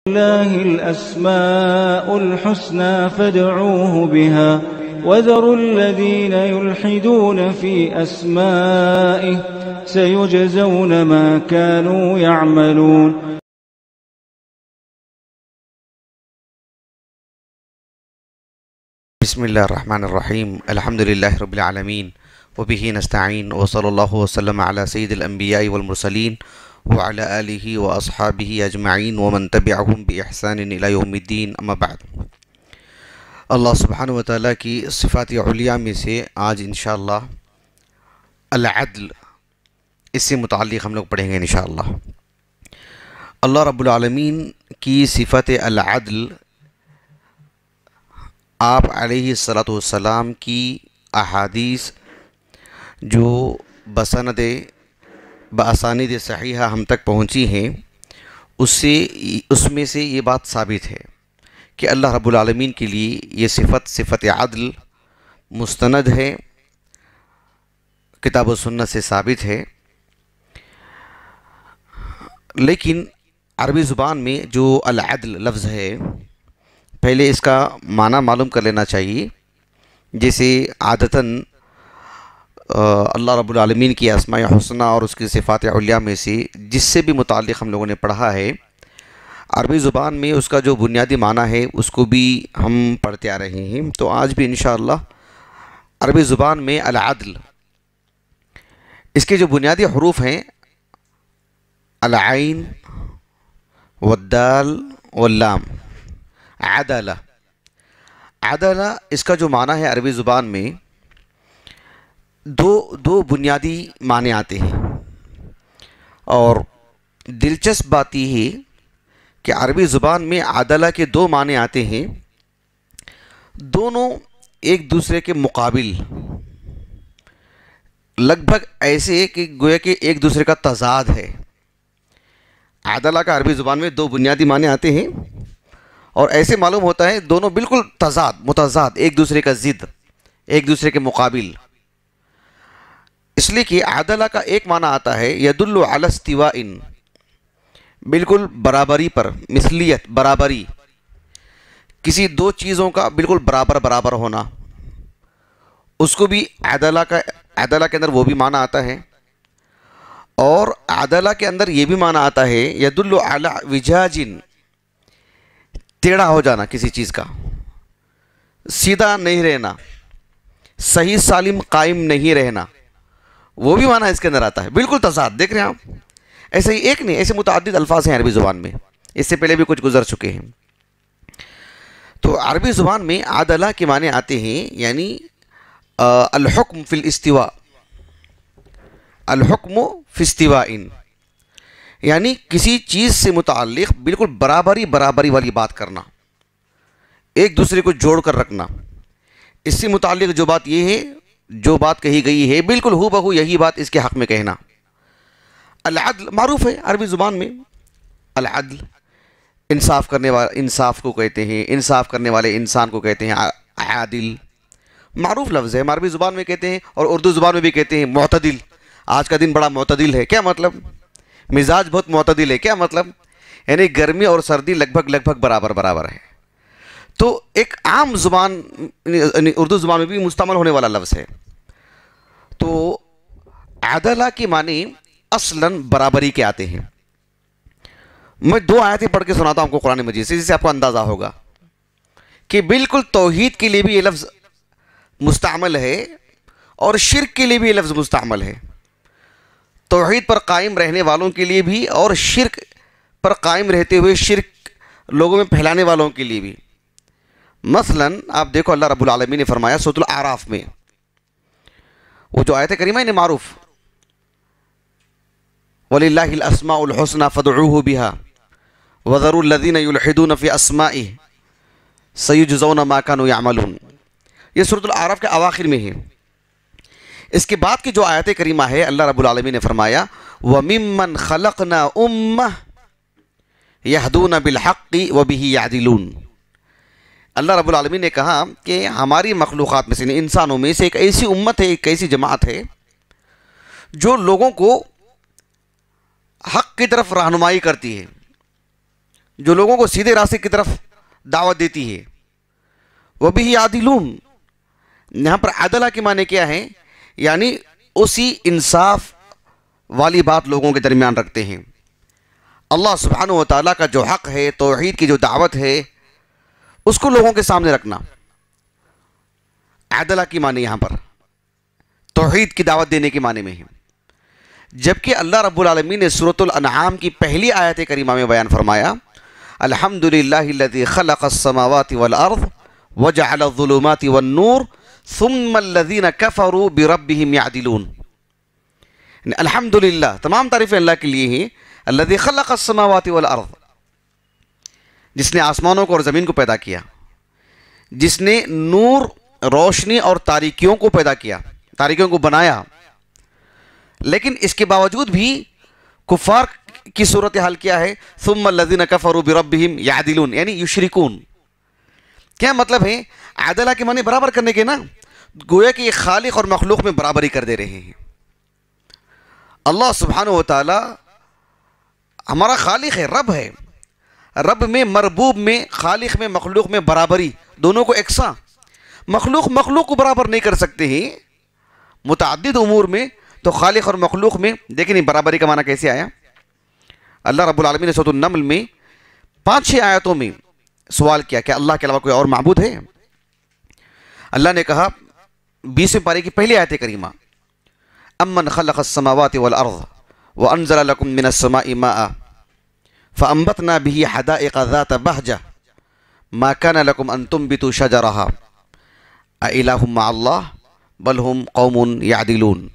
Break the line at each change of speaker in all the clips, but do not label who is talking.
لله الأسماء الحسنى فادعوه بها وذروا الذين يلحدون في أسمائه سيجزون ما كانوا يعملون.
بسم الله الرحمن الرحيم. الحمد لله رب العالمين وبه نستعين وصلى الله وسلم على سيد الأنبياء والمرسلين وعلى آله وأصحابه أجمعين ومن تبعهم بإحسان إلى يوم الدين. أما بعد، اللہ سبحانہ وتعالیٰ کی صفات علیہ میں سے آج انشاءاللہ العدل، اس سے متعلق ہم لوگ پڑھیں گے انشاءاللہ. اللہ رب العالمین کی صفت العدل آپ علیہ السلام کی احادیث جو باسانید صحیحہ ہم تک پہنچی ہیں، اس میں سے یہ بات ثابت ہے کہ اللہ رب العالمین کے لیے یہ صفت عدل مستند ہے، کتاب و سنت سے ثابت ہے. لیکن عربی زبان میں جو العدل لفظ ہے، پہلے اس کا معنی معلوم کر لینا چاہیے. جیسے عادتاً اللہ رب العالمین کی اسماء حسنہ اور اس کی صفات علیہ میں سے جس سے بھی متعلق ہم لوگوں نے پڑھا ہے، عربی زبان میں اس کا جو بنیادی معنی ہے اس کو بھی ہم پڑھتے آ رہے ہیں. تو آج بھی انشاءاللہ عربی زبان میں العدل، اس کے جو بنیادی حروف ہیں العین والدال واللام، عدلہ اس کا جو معنی ہے عربی زبان میں دو بنیادی معنی آتے ہیں. اور دلچسپ بات یہ ہے کہ عربی زبان میں عدلہ کے دو معنی آتے ہیں، دونوں ایک دوسرے کے مقابل، لگ بھگ ایسے کہ گویا کہ ایک دوسرے کا تضاد ہے. عدلہ کا عربی زبان میں دو بنیادی معنی آتے ہیں اور ایسے معلوم ہوتا ہے دونوں بالکل متضاد، ایک دوسرے کا ضد، ایک دوسرے کے مقابل. اس لیے کہ عدلہ کا ایک معنی آتا ہے یدل علی استواء، بالکل برابری پر، مثلیت، برابری، کسی دو چیزوں کا بالکل برابر ہونا، اس کو بھی عدلہ کے اندر وہ بھی معنی آتا ہے. اور عدلہ کے اندر یہ بھی معنی آتا ہے یدل علی وجاج، ٹیڑھا ہو جانا کسی چیز کا، سیدھا نہیں رہنا، صحیح سالم قائم نہیں رہنا، وہ بھی معنی اس کے اندر آتا ہے. بالکل تضاد، دیکھ رہے ہیں آپ. ایسے ہی ایک نہیں، ایسے متعدد الفاظ ہیں عربی زبان میں، اس سے پہلے بھی کچھ گزر چکے ہیں. تو عربی زبان میں عدلہ کے معنی آتے ہیں یعنی الحکم فی الاستواء، الحکم فی استواء، یعنی کسی چیز سے متعلق بالکل برابری والی بات کرنا، ایک دوسرے کو جوڑ کر رکھنا. اس سے متعلق جو بات یہ ہے، جو بات کہی گئی ہے بالکل ہو بہو یہی بات اس کے حق میں کہنا. العدل معروف ہے عربی زبان میں. العدل انصاف کرنے والا، انصاف کو کہتے ہیں، انصاف کرنے والے انسان کو کہتے ہیں عادل. معروف لفظ ہے، ہم عربی زبان میں کہتے ہیں اور اردو زبان میں بھی کہتے ہیں معتدل. آج کا دن بڑا معتدل ہے، کیا مطلب؟ مزاج بہت معتدل ہے، کیا مطلب؟ یعنی گرمی اور سردی لگ بھگ برابر ہے. تو ایک عام زبان اردو زبان میں بھی مستعمل ہونے والا لفظ ہے. تو عدلہ کے معنی اصلاً برابری کے آتے ہیں. میں دو آیتیں پڑھ کے سناتا ہوں آپ کو قرآن مجید سے، جس سے آپ کو اندازہ ہوگا کہ بالکل توحید کے لیے بھی یہ لفظ مستعمل ہے اور شرک کے لیے بھی یہ لفظ مستعمل ہے. توحید پر قائم رہنے والوں کے لیے بھی اور شرک پر قائم رہتے ہوئے شرک لوگوں میں پھیلانے والوں کے لیے بھی. مثلاً آپ دیکھو اللہ رب العالمین نے فرمایا سورۃ الاعراف میں، وہ جو آیت کریمہ ہے معروف، وَلِلَّهِ الْأَسْمَاءُ الْحُسْنَى فَادْعُوهُ بِهَا وَذَرُوا الَّذِينَ يُلْحِدُونَ فِي أَسْمَائِهِ سَيُجْزَوْنَ مَا كَانُوا يَعْمَلُونَ. یہ سورۃ الاعراف کے اواخر میں ہے. اس کے بعد کی جو آیت کریمہ ہے اللہ رب العالمین نے فرمایا وَمِمَّنْ خَلَقْنَا أُمَّةً يَهْدُونَ بِالْحَقِّ وَبِهِ يَعْدِلُونَ. اللہ رب العالمین نے کہا کہ ہماری مخلوقات میں سے، انسانوں میں سے ایک ایسی امت ہے، ایک ایسی جماعت ہے جو لوگوں کو حق کی طرف رہنمائی کرتی ہے، جو لوگوں کو سیدھے راستے کی طرف دعوت دیتی ہے. وَبِهِ يَعْدِلُونَ، یہاں پر عدلہ کے معنی کیا ہے؟ یعنی اسی انصاف والی بات لوگوں کے درمیان رکھتے ہیں. اللہ سبحانہ و تعالیٰ کا جو حق ہے، توحید کی جو دعوت ہے، اس کو لوگوں کے سامنے رکھنا. عدلہ کی معنی یہاں پر توحید کی دعوت دینے کے معنی میں ہے. جبکہ اللہ رب العالمین نے سورۃ الانعام کی پہلی آیت کریمہ میں بیان فرمایا الحمدللہ الذی خلق السماوات والارض وجعل الظلمات والنور ثم الذین کفروا بربہم یعدلون. الحمدللہ، تمام تعریفیں اللہ کے لیے ہیں. الذی خلق السماوات والارض، جس نے آسمانوں کو اور زمین کو پیدا کیا، جس نے نور، روشنی اور تاریکیوں کو پیدا کیا، تاریکیوں کو بنایا. لیکن اس کے باوجود بھی کفار کی صورتحال کیا ہے؟ ثم الذین کفروا بربہم یعدلون، یعنی یشرکون. کیا مطلب ہے؟ عدلہ کے معنی برابر کرنے کے نا، گویا کہ یہ خالق اور مخلوق میں برابری کر دے رہے ہیں. اللہ سبحانہ و تعالی ہمارا خالق ہے، رب ہے. رب میں، مربوب میں، خالق میں، مخلوق میں برابری، دونوں کو یکساں. مخلوق کو برابر نہیں کر سکتے ہیں متعدد امور میں، تو خالق اور مخلوق میں دیکھیں نہیں برابری کا معنی کیسے آیا. اللہ رب العالمین نے سورۃ النمل میں 5-6 آیتوں میں سوال کیا کہ اللہ کے علاوہ کوئی اور معبود ہے؟ اللہ نے کہا 20ویں پارے کی پہلی آیت کریمہ امن خلق السماوات والارض وانزل لكم من السماء ماء فانبتنا به حدائق ذات بهجة ما كان لكم ان تنبتوا شجرها أإله مع الله بل هم قوم يعدلون.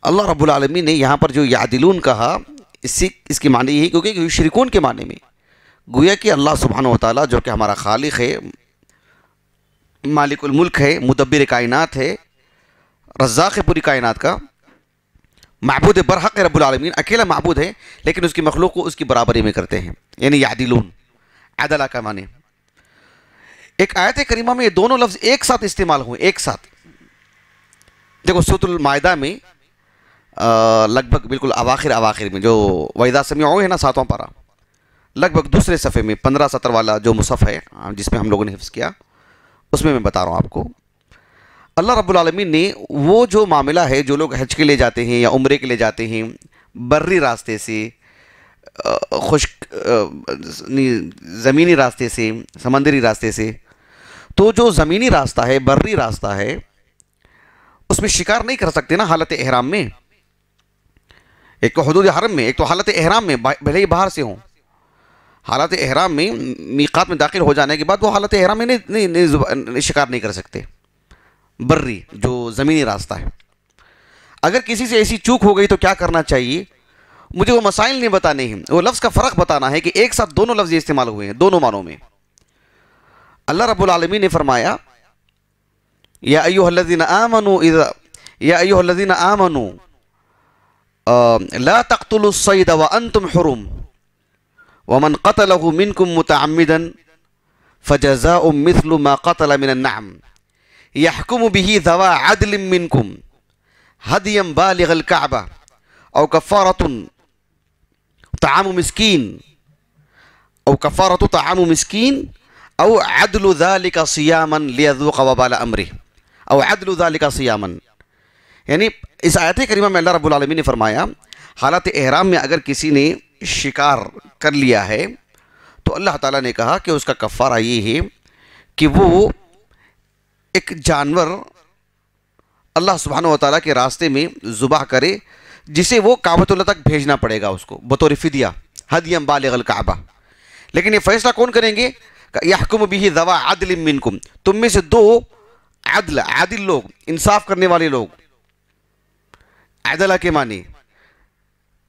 اللہ رب العالمین نے یہاں پر جو یعدلون کہا، اس کی معنی یہی کیونکہ یشرکون کے معنی میں گویا کہ اللہ سبحانہ و تعالیٰ جو کہ ہمارا خالق ہے، مالک الملک ہے، مدبر کائنات ہے، رزاق ہے پوری کائنات کا، معبود برحق رب العالمین، اکیلا معبود ہے، لیکن اس کی مخلوق کو اس کی برابری میں کرتے ہیں. یعنی یعدلون، عدلہ کا معنی. ایک آیت کریمہ میں یہ دونوں لفظ ایک ساتھ استعمال ہوئے، ایک ساتھ. دیکھو سورۃ المائدہ میں لگ بھگ بالکل اواخر میں جو وَإِذَا سَمِعُوا ہے نا، 7واں پارہ، لگ بھگ دوسرے صفحے میں 15-17 والا جو مصحف ہے جس میں ہم لوگوں نے حفظ کیا، اس میں بتا رہا ہوں آپ کو. اللہ رب العالمین نے وہ جو معاملہ ہے، جو لوگ حج کے لیے جاتے ہیں یا عمرے کے لیے جاتے ہیں بری راستے سے، خشک زمینی راستے سے، سمندری راستے سے، تو جو زمینی راستہ ہے، بری راستہ ہے، اس میں شکار نہیں کر سکتے نا حالت احرام میں. ایک تو حدود حرم میں، ایک تو حالت احرام میں، بھلے ہی باہر سے ہوں. حالت احرام میں میقات میں داخل ہو جانے کے بعد وہ حالت احرام میں نہیں شکار نہیں کر سکتے. بری جو زمینی راستہ ہے، اگر کسی سے ایسی چوک ہو گئی تو کیا کرنا چاہیے؟ مجھے وہ مسائل نہیں بتانے ہیں، وہ لفظ کا فرق بتانا ہے کہ ایک ساتھ دونوں لفظ استعمال ہوئے ہیں دونوں معنوں میں. اللہ رب العالمین نے فرمایا یا ایھا الذین آمنوا لا تقتلوا الصید وانتم حرم ومن قتله منکم متعمدا فجزاء مثل ما قتل من النعم يحكم به ذوى عدل منكم هديا بالغ الكعبة أو كفارة طعام مسكين أو عدل ذلك صياما ليذوق وبال أمره أو عدل ذلك صياما. یعنی اس آیت کریمہ میں اللہ رب العالمین نے فرمایا حالت احرام میں اگر کسی نے شکار کر لیا ہے تو اللہ تعالیٰ نے کہا کہ اس کا کفارہ یہ ہے کہ وہ ایک جانور اللہ سبحانہ و تعالیٰ کے راستے میں ذبح کرے، جسے وہ کعبۃ اللہ تک بھیجنا پڑے گا اس کو بطور فدیہ، ہدیم بالغ الکعبہ. لیکن یہ فیصلہ کون کریں گے؟ یحکم بہ ذوی عدل منکم، تم میں سے 2 عادل لوگ، انصاف کرنے والے لوگ. عدلہ کے معنی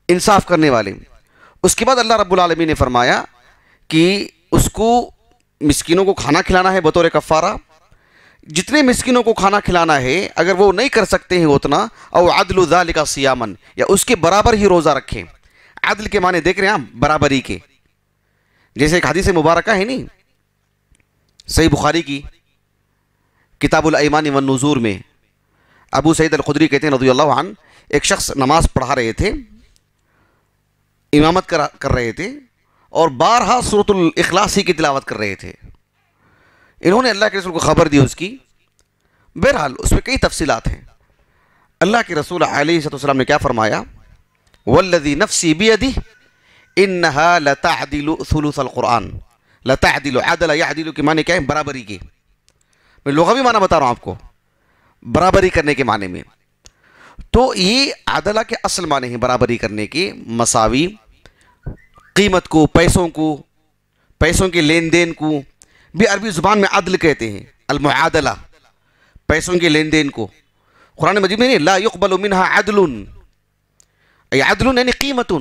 انصاف کرنے والے. اس کے بعد اللہ رب العالمین نے فرمایا کہ اس کو مسکینوں کو کھانا کھلانا ہے بطور کفارہ. جتنے مسکینوں کو کھانا کھلانا ہے اگر وہ نہیں کر سکتے ہیں اتنا، او عدل ذالک صیاما، یا اس کے برابر ہی روزہ رکھیں. عدل کے معنی دیکھ رہے ہیں آپ، برابری کے. جیسے ایک حدیث مبارکہ ہے نہیں صحیح بخاری کی کتاب الایمان والنذور میں، ابو سعید الخدری کہتے ہیں رضی اللہ عنہ، ایک شخص نماز پڑھا رہے تھے، امامت کر رہے تھے، اور بارہا سورۃ الاخلاص ہی کی تلاوت کر رہے تھے. انہوں نے اللہ کے رسول کو خبر دی اس کی. بہرحال اس میں کئی تفصیلات ہیں. اللہ کے رسول علیہ الصلوۃ والسلام نے کیا فرمایا؟ والذی نفسی بیدہ انہا لتعدل ثلث القرآن. لتعدل، عدل یعدل کے معنی کیا ہے؟ برابری کے. میں لغوی معنی بتا رہا ہوں آپ کو، برابری کرنے کے معنی میں. تو یہ عدلہ کے اصل معنی ہیں برابری کرنے کے، مساوی، قیمت کو، پیسوں کے لین دین کو بھی عربی زبان میں عدل کہتے ہیں. المعادلہ، پیسوں کے لین دین کو. قرآن مجید میں لا يقبل منها عدل، ای عدل یعنی قیمت،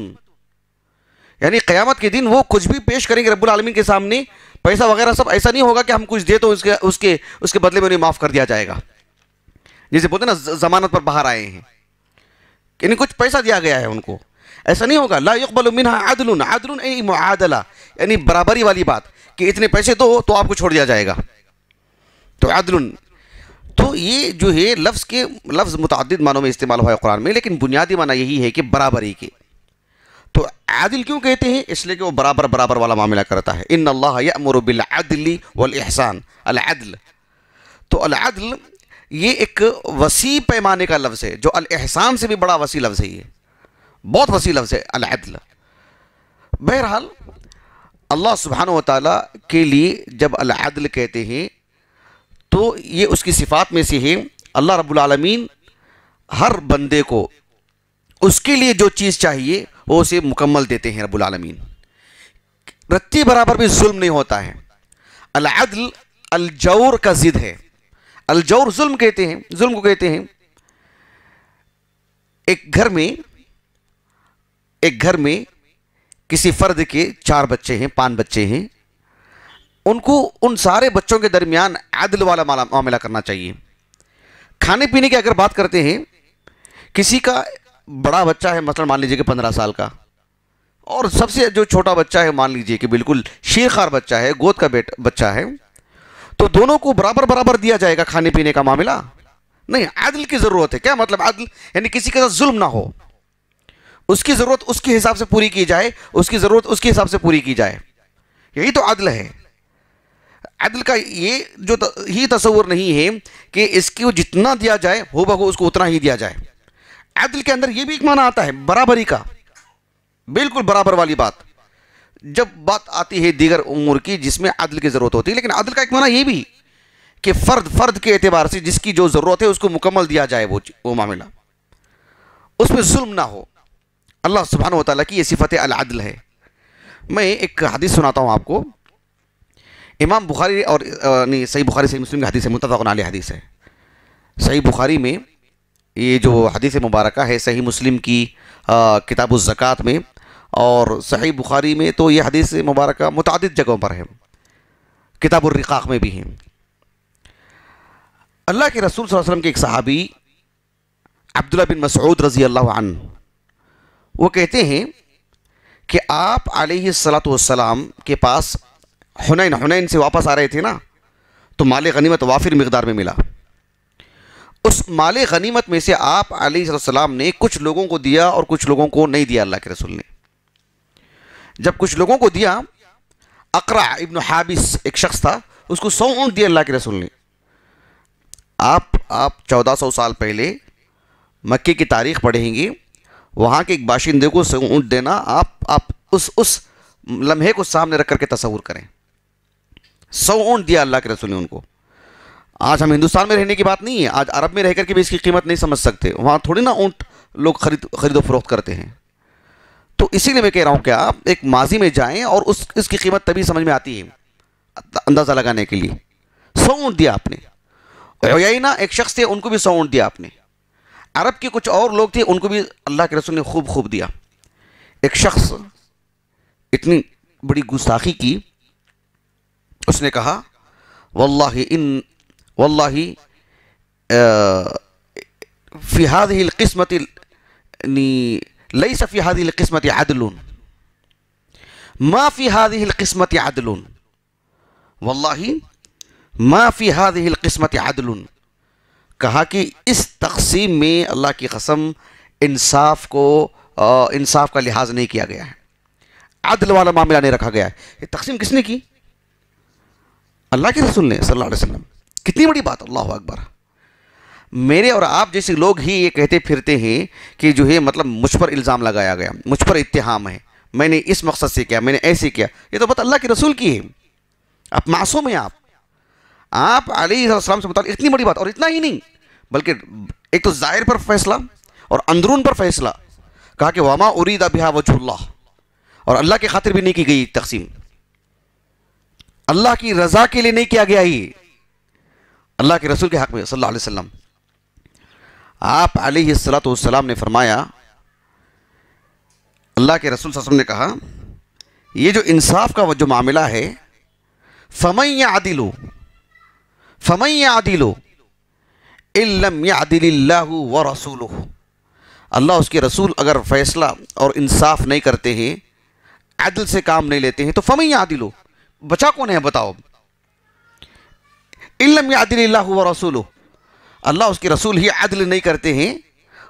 یعنی قیامت کے دن وہ کچھ بھی پیش کریں گے رب العالمین کے سامنے، پیسہ وغیرہ سب ایسا نہیں ہوگا کہ ہم کچھ دے تو اس کے بدلے میں انہیں معاف کر دیا جائے گا. جیسے بولتے ہیں نا ضمانت پر باہر آئے ہیں، یعنی کچھ پیسہ دیا گیا ہے ان کو، ایسا نہیں ہوگا. لا يقبل منها عدل، عدل یعنی معادلہ، یعنی برابری والی بات کہ اتنے پیسے دو تو آپ کو چھوڑ دیا جائے گا. تو عدل، تو یہ جو ہے لفظ متعدد معنوں میں استعمال ہوا ہے قرآن میں، لیکن بنیادی معنی یہی ہے کہ برابری کے. تو عادل کیوں کہتے ہیں؟ اس لیے کہ وہ برابر والا معاملہ کرتا ہے. ان اللہ یأمر بالعدل والاحسان. العدل، تو العدل یہ ایک وسیع پیمانے کا لفظ ہے، جو الاحسان سے بھی بڑا وسیع لفظ ہے. یہ بہت وسیع لفظ ہے العدل. بہرحال اللہ سبحانہ و تعالیٰ کے لیے جب العدل کہتے ہیں تو یہ اس کی صفات میں سے ہے. اللہ رب العالمین ہر بندے کو اس کے لیے جو چیز چاہیے وہ اسے مکمل دیتے ہیں رب العالمین. رتی برابر بھی ظلم نہیں ہوتا ہے. العدل الجور کا ضد ہے. الجور ظلم کہتے ہیں، ظلم کو کہتے ہیں. ایک گھر میں کسی فرد کے 4 بچے ہیں، 5 بچے ہیں، ان کو ان سارے بچوں کے درمیان عدل والا معاملہ کرنا چاہیے. کھانے پینے کی اگر بات کرتے ہیں، کسی کا بڑا بچہ ہے، مثلا مان لیجئے کہ 15 سال کا، اور سب سے جو چھوٹا بچہ ہے مان لیجئے کہ بالکل شیرخوار بچہ ہے، گود کا بچہ ہے، تو دونوں کو برابر دیا جائے گا کھانے پینے کا معاملہ؟ نہیں، عدل کی ضرورت ہے. کیا مطلب عدل؟ یعنی کسی کے ساتھ ظلم نہ ہو، اس کی ضرورت اس کے حساب سے پوری کی جائے، اس کی ضرورت اس کے حساب سے پوری کی جائے. یہی تو عدل ہے. عدل کا یہ جو ہی تصور نہیں ہے کہ اس کو جتنا دیا جائے ہو بہو اس کو اتنا ہی دیا جائے. عدل کے اندر یہ بھی ایک معنی آتا ہے برابری کا، بالکل برابر والی بات. جب بات آتی ہے دیگر امور کی جس میں عدل کی ضرورت ہوتی ہے، لیکن عدل کا ایک معنی یہ بھی کہ فرد کے اعتبار سے جس کی جو ضرورت ہے اس کو مکمل دیا جائے، وہ معاملہ، اس میں ظلم نہ ہو. اللہ سبحانہ و تعالیٰ کی یہ صفت العدل ہے. میں ایک حدیث سناتا ہوں آپ کو. امام بخاری اور صحیح بخاری صحیح مسلم کی حدیث ہے، متفق علیہ حدیث ہے. صحیح بخاری میں یہ جو حدیث مبارکہ ہے، صحیح مسلم کی کتاب الزکوٰۃ میں، اور صحیح بخاری میں تو یہ حدیث مبارکہ متعدد جگہوں پر ہے، کتاب الرقاق میں بھی ہے. اللہ کے رسول صلی اللہ علیہ وسلم کے ایک صحابی عبداللہ بن مسعود رضی اللہ عنہ، وہ کہتے ہیں کہ آپ علیہ الصلوۃ والسلام کے پاس حنین سے واپس آ رہے تھے نا، تو مال غنیمت وافر مقدار میں ملا. اس مال غنیمت میں سے آپ علیہ السلام نے کچھ لوگوں کو دیا اور کچھ لوگوں کو نہیں دیا. اللہ کے رسول نے جب کچھ لوگوں کو دیا، اقرع ابن حابس ایک شخص تھا، اس کو 100 اونٹ دیا اللہ کے رسول نے. آپ 1400 سال پہلے مکے کی تاریخ پڑھیں گے، وہاں کے ایک باشندے کو 100 اونٹ دینا، آپ اس لمحے کو سامنے رکھ کر کے تصور کریں. 100 اونٹ دیا اللہ کے رسول نے ان کو. آج ہم ہندوستان میں رہنے کی بات نہیں ہے، آج عرب میں رہ کر کے بھی اس کی قیمت نہیں سمجھ سکتے. وہاں تھوڑی نا اونٹ لوگ خرید و فروخت کرتے ہیں. تو اسی لیے میں کہہ رہا ہوں کہ آپ ایک ماضی میں جائیں اور اس کی قیمت تبھی سمجھ میں آتی ہے اندازہ لگانے کے لیے. 100 اونٹ دیا آپ نے. عیینہ ایک شخص تھے، ان کو بھی 100 اونٹ دیا آپ نے. عرب کے کچھ اور لوگ تھے، ان کو بھی اللہ کے رسول نے خوب دیا. ایک شخص اتنی بڑی گستاخی کی، اس نے کہا واللہ فی هذه القسمة ليس في هذه القسمة عدل، ما في هذه القسمة عدل، واللہ ما في هذه القسمة عدل. کہا کہ اس تقسیم میں اللہ کی قسم انصاف کا لحاظ نہیں کیا گیا ہے. عدل والا معاملہ نہیں رکھا گیا ہے. یہ تقسیم کس نے کی؟ اللہ کے رسول نے صلی اللہ علیہ وسلم. کتنی بڑی بات. اللہ اکبر. میرے اور آپ جیسے لوگ ہی یہ کہتے پھرتے ہیں کہ جو ہے مطلب مجھ پر الزام لگایا گیا, مجھ پر اتہام ہے, میں نے اس مقصد سے کیا, میں نے ایسے کیا. یہ تو بات اللہ کے رسول کی ہے. آپ معصوم ہیں. آپ علیہ السلام سے متعلق اتنی بڑی بات. اور اتنا ہی نہیں بلکہ ایک تو ظاہر پر فیصلہ اور اندرون پر فیصلہ. کہا کہ وما ارید بہا وجہ اللہ, اور اللہ کی خاطر بھی نہیں کی گئی تقسیم, اللہ کی رضا کے لیے نہیں کیا گیا ہی, اللہ کے رسول کے حق میں صلی اللہ علیہ وسلم. آپ علیہ السلام نے فرمایا, اللہ کے رسول صلی اللہ علیہ وسلم نے کہا, یہ جو انصاف کا جو معاملہ ہے, فَمَن يَعْدِلُ إِن لَّمْ يَعْدِلِ اللَّهُ وَرَسُولُهُ. اللہ اس کے رسول اگر فیصلہ اور انصاف نہیں کرتے ہیں, عدل سے کام نہیں لیتے ہیں, تو فَمَن يَعْدِلُ, بچا کون ہے بتاؤ. إِن لَّمْ يَعْدِلِ اللَّهُ وَرَسُولُهُ, اللہ اس کے رسول ہی عدل نہیں کرتے ہیں,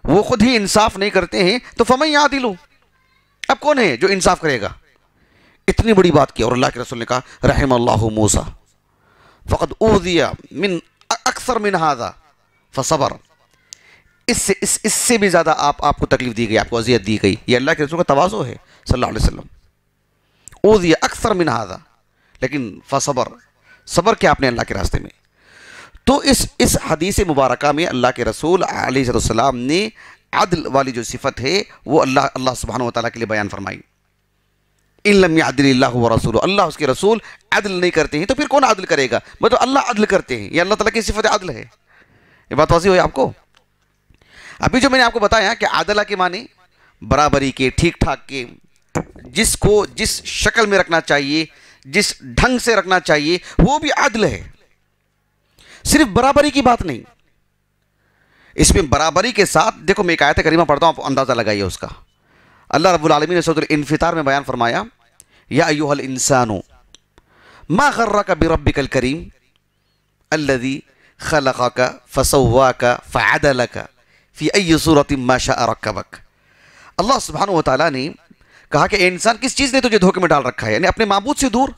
وہ خود ہی انصاف نہیں کرتے ہیں, تو فَمَن يَعْدِلُ, اب کون ہے جو انصاف کرے گا. اتنی بڑی بات کی. اور اللہ کے رسول نے کہا رحم اللہ موسیٰ فقد اوذی من اکثر من هذا فصبر. اس سے بھی زیادہ آپ کو تکلیف دی گئی, آپ کو اذیت دی گئی. یہ اللہ کے رسول کا تواضع ہے صلی اللہ علیہ وسلم. اوذی اکثر من هذا لیکن فصبر, صبر کیا آپ نے اللہ کے راستے میں. تو اس حدیث مبارکہ میں اللہ کے رسول علیہ السلام نے عدل والی جو صفت ہے وہ اللہ سبحانہ وتعالیٰ کے لیے بیان فرمائی. ان لم يعدل اللہ ورسولہ, اللہ اس کے رسول عدل نہیں کرتے ہیں تو پھر کون عدل کرے گا. مطلب اللہ عدل کرتے ہیں, یہ اللہ تعالیٰ کی صفت عدل ہے. یہ بات واضح ہوئی آپ کو. ابھی جو میں نے آپ کو بتایا کہ عدلہ کے معنی برابری کے, ٹھیک ٹھاک کے, جس کو جس شکل میں رکھنا چاہیے, جس ڈھنگ سے رکھنا چاہیے, وہ بھی عدل ہے. صرف برابری کی بات نہیں, اس میں برابری کے ساتھ دیکھو میں ایک آیت کریمہ پڑھتا ہوں, آپ اندازہ لگائیے اس کا. اللہ رب العالمین نے سورۃ الانفطار میں بیان فرمایا, یا ایھا الانسان ما غرک بربک الکریم الذی خلقک فسواک فعدلک فی ای صورۃ ما شاء رکبک. اللہ سبحانہ وتعالیٰ نے کہا کہ اے انسان, کس چیز نے تجھے دھوکے میں ڈال رکھا ہے, یعنی اپنے معبود سے دور,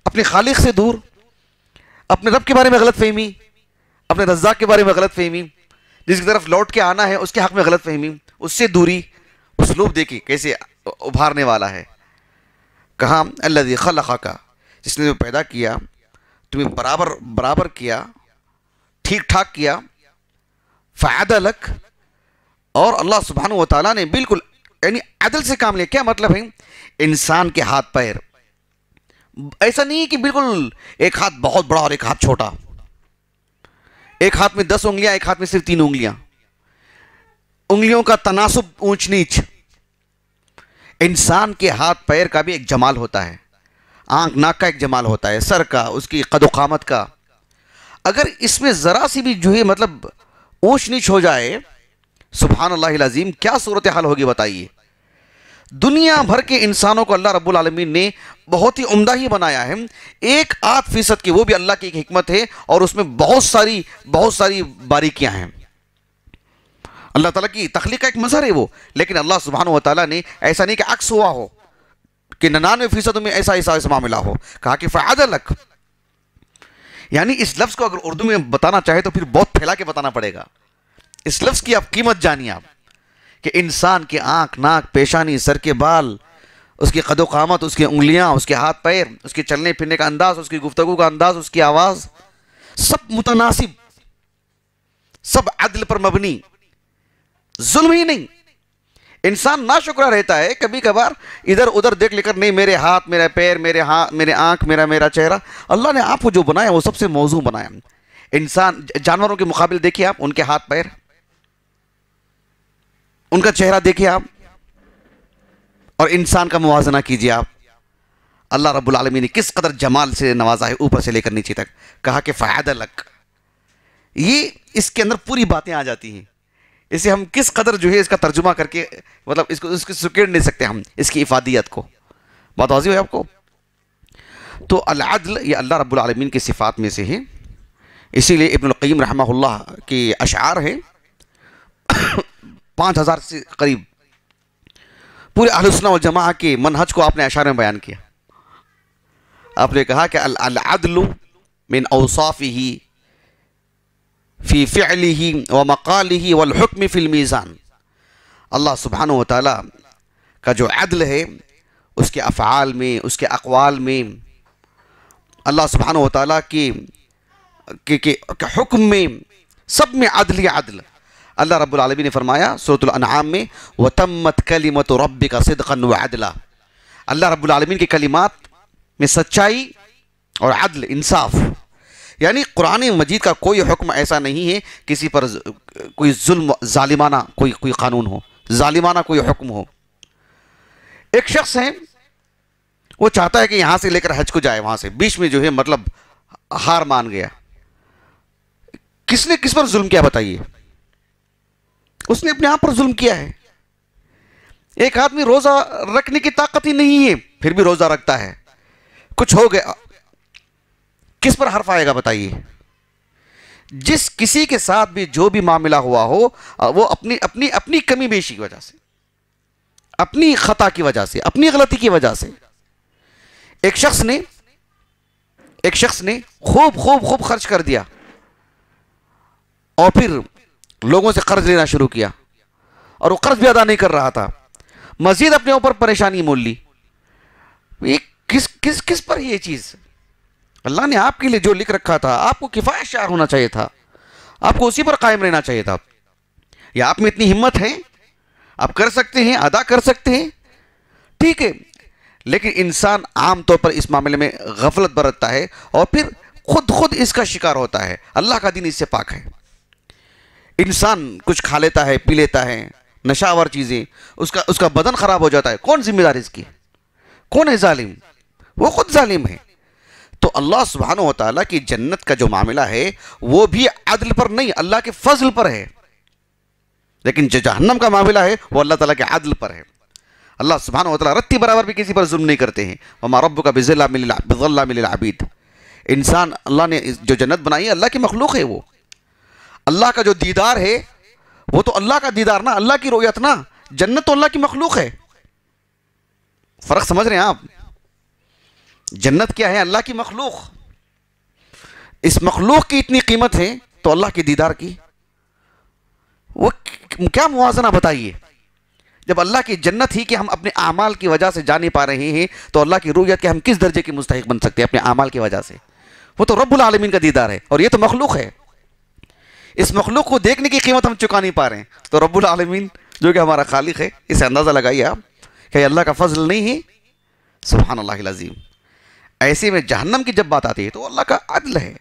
اپنے خالق سے دور, اپنے رب کے بارے میں غلط فہمی, اپنے رزاق کے بارے میں غلط فہمی, جس کی طرف لوٹ کے آنا ہے اس کے حق میں غلط فہمی, اس سے دوری. اسلوب دیکھیں کیسے ابھارنے والا ہے. کہاں الذی خلقک, جس نے پیدا کیا, تمہیں برابر کیا, ٹھیک ٹھاک کیا, فعدلک, اور اللہ سبحانہ وتعالیٰ نے بالکل یعنی عدل سے کام لیا. کیا مطلب ہے؟ انسان کے ہاتھ پیر ایسا نہیں ہے کہ بالکل ایک ہاتھ بہت بڑا اور ایک ہاتھ چھوٹا, ایک ہاتھ میں 10 انگلیاں, ایک ہاتھ میں صرف 3 انگلیاں, انگلیوں کا تناسب اونچ نیچ. انسان کے ہاتھ پیر کا بھی ایک جمال ہوتا ہے, آنکھ ناک کا ایک جمال ہوتا ہے, سر کا, اس کی قد و قامت کا. اگر اس میں ذرا سی بھی جو ہے مطلب اونچ نیچ ہو جائے, سبحان اللہ العظیم, کیا صورتحال ہوگی بتائیے. دنیا بھر کے انسانوں کو اللہ رب العالمین نے بہت ہی عمدہ ہی بنایا ہے. 1% کی, وہ بھی اللہ کی ایک حکمت ہے, اور اس میں بہت ساری باریکیاں ہیں. اللہ تعالیٰ کی تخلیق کا ایک مظہر ہے وہ. لیکن اللہ سبحانہ وتعالیٰ نے ایسا نہیں کہ عکس ہوا ہو, کہ 99% میں ایسا معاملہ ہو. کہا کہ فعدلک, یعنی اس لفظ کو اگر اردو میں بتانا چاہے تو پھر بہت پھیلا کے بتانا پڑے گا. اس لفظ کی آپ قیمت جانیے آپ, کہ انسان کے آنکھ ناک پیشانی سر کے بال, اس کی قد و قامت, اس کی انگلیاں, اس کے ہاتھ پیر, اس کے چلنے پھرنے کا انداز, اس کی گفتگو کا انداز, اس کی آواز, سب متناسب, سب عدل پر مبنی, ظلم ہی نہیں. انسان ناشکرا رہتا ہے کبھی کبھار, ادھر ادھر دیکھ لے کر, نہیں میرے ہاتھ, میرے پیر, میرے آنکھ, میرا چہرہ. اللہ نے آپ کو جو بنایا وہ سب سے موزوں بنایا. انسان جانوروں کے مقابل دیکھیے آپ, ان کے ہاتھ پیر, ان کا چہرہ دیکھیے آپ, اور انسان کا موازنہ کیجیے آپ. اللہ رب العالمین نے کس قدر جمال سے نوازا ہے, اوپر سے لے کر نیچے تک. کہا کہ فعدلک, یہ اس کے اندر پوری باتیں آ جاتی ہیں. اسے ہم کس قدر جو ہے اس کا ترجمہ کر کے مطلب اس کو سکیڑ نہیں سکتے ہم, اس کی افادیت کو. بات واضح ہوئی آپ کو. تو العدل یہ اللہ رب العالمین کی صفات میں سے ہے. اسی لیے ابن القیم رحمہ اللہ کے اشعار ہیں 5000 سے قریب, پورے اہل سنہ والجماعہ کے منہج کو آپ نے اشعار میں بیان کیا. آپ نے کہا کہ العدل من اوصافه فی فعلہ ومقالہ والحکم فی المیزان. اللہ سبحانہ وتعالی کا جو عدل ہے اس کے افعال میں، اس کے اقوال میں، اللہ سبحانہ وتعالی کے حکم میں، سب میں عدل ہی عدل. اللہ رب العالمین نے فرمایا سورۃ الانعام میں وَتَمَّتْ كَلِمَةُ رَبِّكَ صِدْقًا وَعَدْلًا. اللہ رب العالمین کی کلمات میں سچائی اور عدل، انصاف. یعنی قرآن مجید کا کوئی حکم ایسا نہیں ہے کسی پر کوئی ظلم، ظالمانہ کوئی قانون ہو، ظالمانہ کوئی حکم ہو. ایک شخص ہے وہ چاہتا ہے کہ یہاں سے لے کر حج کو جائے، وہاں سے بیچ میں جو ہے مطلب ہار مان گیا. کس نے کس پر ظلم کیا بتائیے؟ اس نے اپنے آپ پر ظلم کیا ہے. ایک آدمی روزہ رکھنے کی طاقت ہی نہیں ہے پھر بھی روزہ رکھتا ہے، کچھ ہو گیا، کس پر حرف آئے گا بتائیے؟ جس کسی کے ساتھ بھی جو بھی معاملہ ہوا ہو وہ اپنی کمی بیشی کی وجہ سے، اپنی خطا کی وجہ سے، اپنی غلطی کی وجہ سے. ایک شخص نے خوب خرچ کر دیا اور پھر لوگوں سے قرض لینا شروع کیا اور وہ قرض بھی ادا نہیں کر رہا تھا، مزید اپنے اوپر پریشانی مول لی. یہ کس پر یہ چیز؟ اللہ نے آپ کے لیے جو لکھ رکھا تھا آپ کو کفایت شاہ ہونا چاہیے تھا، آپ کو اسی پر قائم رہنا چاہیے تھا. یا آپ میں اتنی ہمت ہے، آپ کر سکتے ہیں، ادا کر سکتے ہیں، ٹھیک ہے. لیکن انسان عام طور پر اس معاملے میں غفلت برتتا ہے اور پھر خود اس کا شکار ہوتا ہے. اللہ کا دین اس سے پاک ہے. انسان کچھ کھا لیتا ہے، پی لیتا ہے، نشاور چیزیں، اس کا بدن خراب ہو جاتا ہے. کون ذمہ دار اس کی؟ کون ہے ظالم؟ وہ خود ظالم ہے. تو اللہ سبحانہ وتعالیٰ کی جنت کا جو معاملہ ہے وہ بھی عدل پر نہیں، اللہ کے فضل پر ہے. لیکن جو جہنم کا معاملہ ہے وہ اللہ تعالیٰ کے عدل پر ہے. اللہ سبحانہ وتعالیٰ رتی برابر بھی کسی پر ظلم نہیں کرتے ہیں. وَمَا رَبُّكَ بِظَلَّامٍ لِلْعَبِيدِ. انسان، اللہ نے جو جنت بنائی ہے اللہ کی مخلوق ہے. وہ اللہ کا جو دیدار ہے وہ تو اللہ کا دیدار نا، اللہ کی رؤیت نا. جنت تو اللہ کی مخلوق ہے. فرق سمجھ رہے ہیں آپ؟ جنت کیا ہے؟ اللہ کی مخلوق. اس مخلوق کی اتنی قیمت ہے تو اللہ کی دیدار کی وہ کیا موازنہ بتائیے. جب اللہ کی جنت ہی کہ ہم اپنے اعمال کی وجہ سے جا نہیں پا رہے ہیں تو اللہ کی رؤیت کے ہم کس درجے کے مستحق بن سکتے ہیں اپنے اعمال کی وجہ سے؟ وہ تو رب العالمین کا دیدار ہے اور یہ تو مخلوق ہے. اس مخلوق کو دیکھنے کی قیمت ہم چکا نہیں پا رہے ہیں تو رب العالمین جو کہ ہمارا خالق ہے، اسے اندازہ لگائیے آپ کہ اللہ کا فضل نہیں ہے. سبحان اللہ العظیم. ایسے میں جہنم کی جب بات آتی ہے تو اللہ کا عدل ہے.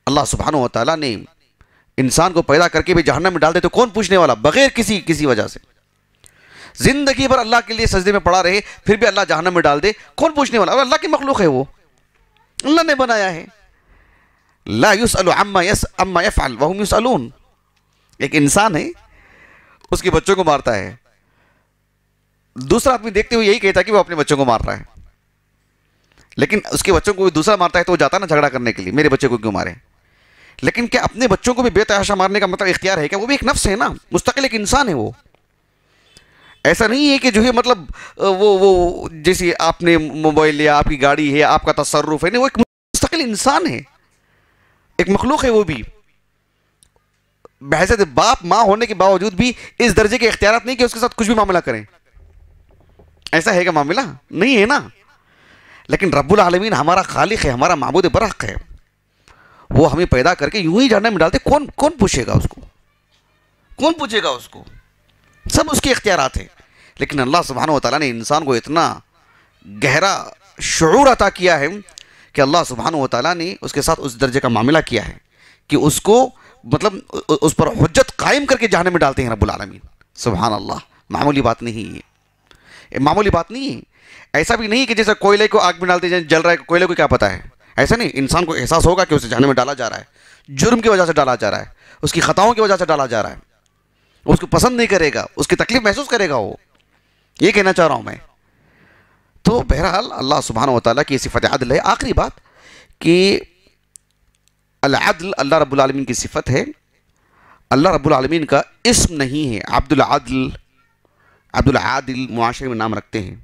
اللہ سبحانہ وتعالیٰ نے انسان کو پیدا کر کے بھی جہنم میں ڈال دے تو کون پوچھنے والا؟ بغیر کسی وجہ سے زندگی بھر اللہ کے لیے سجدے میں پڑا رہے پھر بھی اللہ جہنم میں ڈال دے، کون پوچھنے والا؟ اللہ کی مخلوق ہے، وہ اللہ نے بنایا ہے. لا يسأل عما يفعل وهم يسألون. ایک انسان ہے، اس کے بچوں کو مارتا ہے، دوسرا آدمی دیکھتے ہوئے یہی کہتا ہے کہ وہ اپنے بچوں کو مار رہا ہے. لیکن اس کے بچوں کو دوسرا مارتا ہے تو وہ جاتا نا جھگڑا کرنے کے لیے، میرے بچے کو کیوں مارے. لیکن کیا اپنے بچوں کو بھی بے تحاشا مارنے کا مطلب اختیار ہے کیا؟ وہ بھی ایک نفس ہے نا، مستقل ایک انسان ہے. وہ ایسا نہیں ہے کہ جو ہے مطلب وہ جیسے آپ نے موبائل لیا، آپ کی گاڑی ہے، آپ کا تصرف ہے. نہیں، وہ ایک مستقل انسان ہے، ایک مخلوق ہے. وہ بھی بحیثیت باپ ماں ہونے کے باوجود بھی اس درجے کے اختیارات نہیں کہ اس کے ساتھ کچھ بھی معاملہ کریں. ایسا ہے کہ معاملہ نہیں ہے نا. لیکن رب العالمین ہمارا خالق ہے، ہمارا معبود برحق ہے. وہ ہمیں پیدا کر کے یوں ہی جہنم میں ڈالتے، کون پوچھے گا اس کو؟ کون پوچھے گا اس کو؟ سب اس کے اختیارات ہیں. لیکن اللہ سبحانہ وتعالیٰ نے انسان کو اتنا گہرا شعور عطا کیا ہے کہ اللہ سبحانہ وتعالیٰ نے اس کے ساتھ اس درجے کا معاملہ کیا ہے کہ اس کو مطلب اس پر حجت قائم کر کے جہنم میں ڈالتے ہیں رب العالمین. سبحان اللہ. معمولی بات نہیں ہے، معمولی بات نہیں ہے. ایسا بھی نہیں کہ جیسے کوئلے کو آگ میں ڈالتے ہیں، جل رہا ہے، کوئلے کو کیا پتا ہے؟ ایسا نہیں. انسان کو احساس ہوگا کہ اسے جہنم میں ڈالا جا رہا ہے، جرم کی وجہ سے ڈالا جا رہا ہے، اس کی خطاؤں کی وجہ سے ڈالا جا رہا ہے. اس کو پسند نہیں کرے گا، اس کی تکلیف محسوس کرے گا. وہ یہ کہنا چاہ رہا ہوں میں. تو بہرحال اللہ سبحانہ وتعالیٰ کی صفت عدل ہے. آخری بات کہ العدل اللہ رب العالمین کی صفت ہے. اللہ رب العالمین کا اسم نہیں ہے عبد العدل. عبد العادل معاشرے میں نام رکھتے ہیں.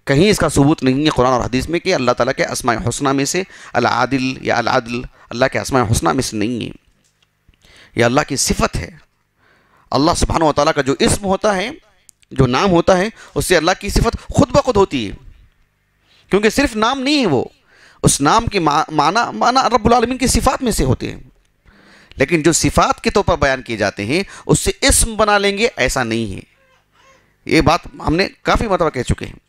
کہیں اس کا ثبوت نہیں ہے قرآن اور حدیث میں کہ اللہ تعالیٰ کے اسماء حسنہ میں سے العادل یا العدل اللہ کے اسماء حسنہ میں سے نہیں ہے. یہ اللہ کی صفت ہے. اللہ سبحانہ و تعالیٰ کا جو اسم ہوتا ہے، جو نام ہوتا ہے، اس سے اللہ کی صفت خود بخود ہوتی ہے، کیونکہ صرف نام نہیں ہے، وہ اس نام کے معنی رب العالمین کی صفات میں سے ہوتے ہیں. لیکن جو صفات کے طور پر بیان کیے جاتے ہیں اس سے اسم بنا لیں گے، ایسا نہیں ہے. یہ بات ہم نے کافی مرتبہ کہہ چکے ہیں.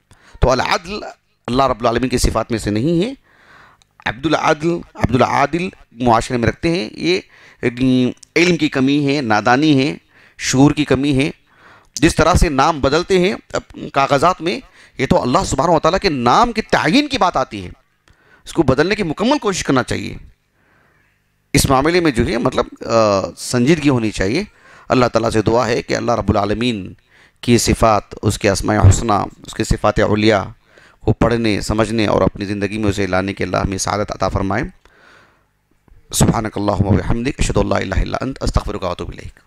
تو العدل اللہ رب العالمین کی صفات میں سے نہیں ہے. عبد العادل معاشرے میں رکھتے ہیں. یہ علم کی کمی ہے، نادانی ہے، شعور کی کمی ہے. جس طرح سے نام بدلتے ہیں کاغذات میں، یہ تو اللہ سبحانہ و تعالیٰ کے نام کے تعین کی بات آتی ہے. اس کو بدلنے کی مکمل کوشش کرنا چاہیے. اس معاملے میں جو ہے مطلب سنجیدگی ہونی چاہیے. اللہ تعالیٰ سے دعا ہے کہ اللہ رب العالمین کی صفات، اس کے اسماء حسنہ، اس کے صفات علیٰ کو پڑھنے، سمجھنے اور اپنی زندگی میں اسے لانے کے اللہ ہمیں سعادت عطا فرمائے. سبحانک اللہم و بحمدک، اشہد ان لا الہ الا انت، استغفرک و اتوب الیک.